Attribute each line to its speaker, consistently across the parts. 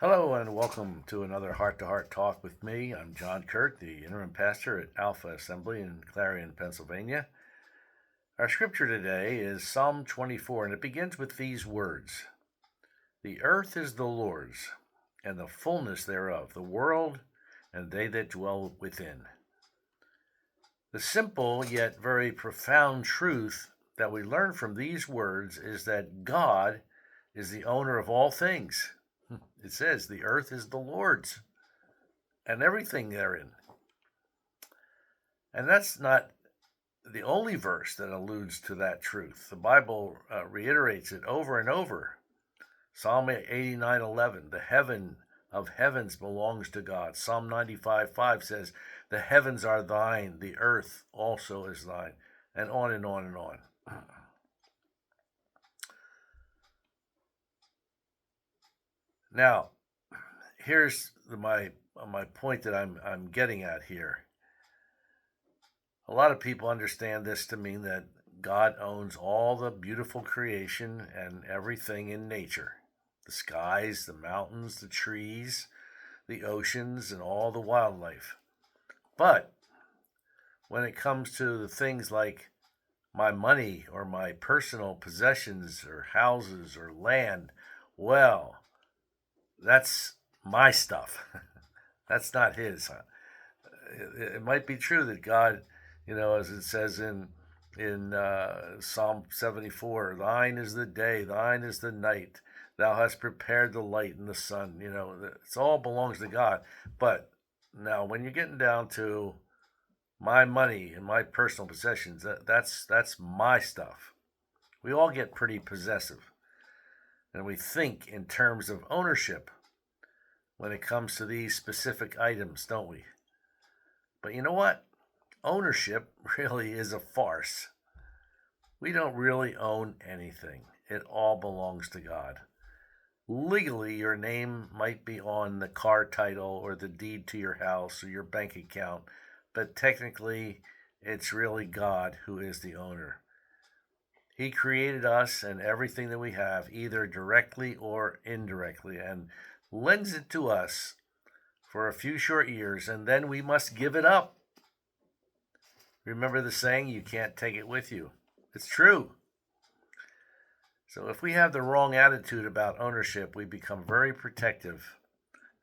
Speaker 1: Hello and welcome to another Heart to Heart Talk with me. I'm John Kuert, the interim pastor at Alpha Assembly in Clarion, Pennsylvania. Our scripture today is Psalm 24, and it begins with these words: The earth is the Lord's, and the fullness thereof, the world and they that dwell within. The simple yet very profound truth that we learn from these words is that God is the owner of all things. It says, The earth is the Lord's and everything therein. And that's not the only verse that alludes to that truth. The Bible reiterates it over and over. Psalm 89:11, the heaven of heavens belongs to God. Psalm 95:5 says, the heavens are thine, the earth also is thine, and on and on and on. Now, here's my point that I'm getting at here. A lot of people understand this to mean that God owns all the beautiful creation and everything in nature: the skies, the mountains, the trees, the oceans, and all the wildlife. But when it comes to the things like my money or my personal possessions or houses or land, well, that's my stuff. That's not his. It might be true that God, as it says in Psalm 74, thine is the day, thine is the night. Thou hast prepared the light and the sun. It all belongs to God. But now, when you're getting down to my money and my personal possessions, that's my stuff. We all get pretty possessive, and we think in terms of ownership when it comes to these specific items, don't we? But you know what? Ownership really is a farce. We don't really own anything. It all belongs to God. Legally, your name might be on the car title or the deed to your house or your bank account, but technically, it's really God who is the owner. He created us and everything that we have, either directly or indirectly, and lends it to us for a few short years, and then we must give it up. Remember the saying, you can't take it with you. It's true. So if we have the wrong attitude about ownership, we become very protective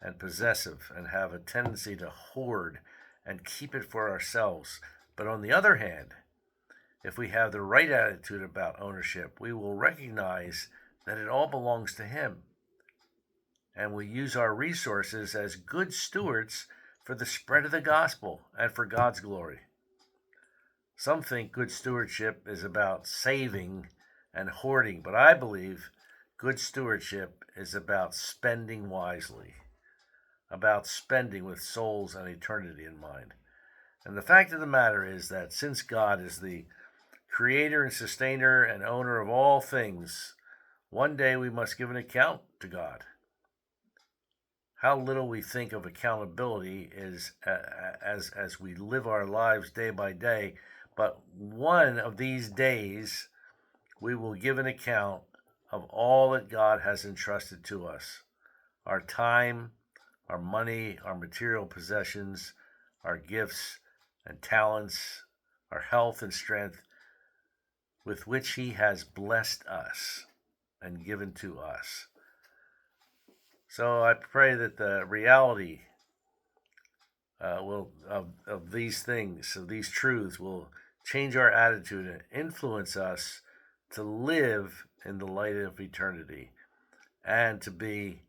Speaker 1: and possessive and have a tendency to hoard and keep it for ourselves. But on the other hand, if we have the right attitude about ownership, we will recognize that it all belongs to Him. And we use our resources as good stewards for the spread of the gospel and for God's glory. Some think good stewardship is about saving and hoarding, but I believe good stewardship is about spending wisely, about spending with souls and eternity in mind. And the fact of the matter is that since God is the creator and sustainer and owner of all things, one day we must give an account to God. How little we think of accountability is as we live our lives day by day, but one of these days we will give an account of all that God has entrusted to us: our time, our money, our material possessions, our gifts and talents, our health and strength, with which He has blessed us and given to us. So I pray that the reality of these things, of these truths, will change our attitude and influence us to live in the light of eternity and to be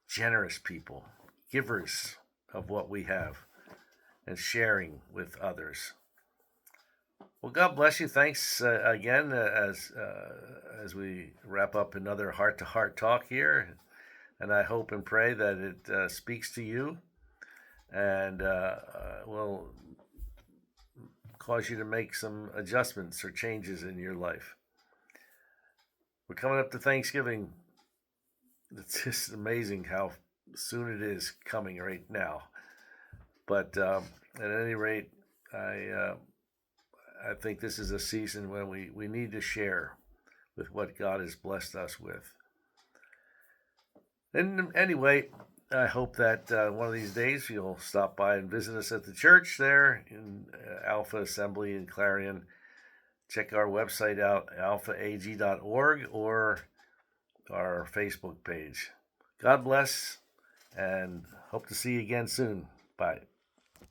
Speaker 1: generous people, givers of what we have, and sharing with others. Well, God bless you. Thanks again as we wrap up another heart-to-heart talk here, and I hope and pray that it speaks to you and will cause you to make some adjustments or changes in your life. We're coming up to Thanksgiving. It's just amazing how soon it is coming right now. But at any rate, I think this is a season when we need to share with what God has blessed us with. And anyway, I hope that one of these days you'll stop by and visit us at the church there in Alpha Assembly in Clarion. Check our website out, alphaag.org, or our Facebook page. God bless, and hope to see you again soon. Bye.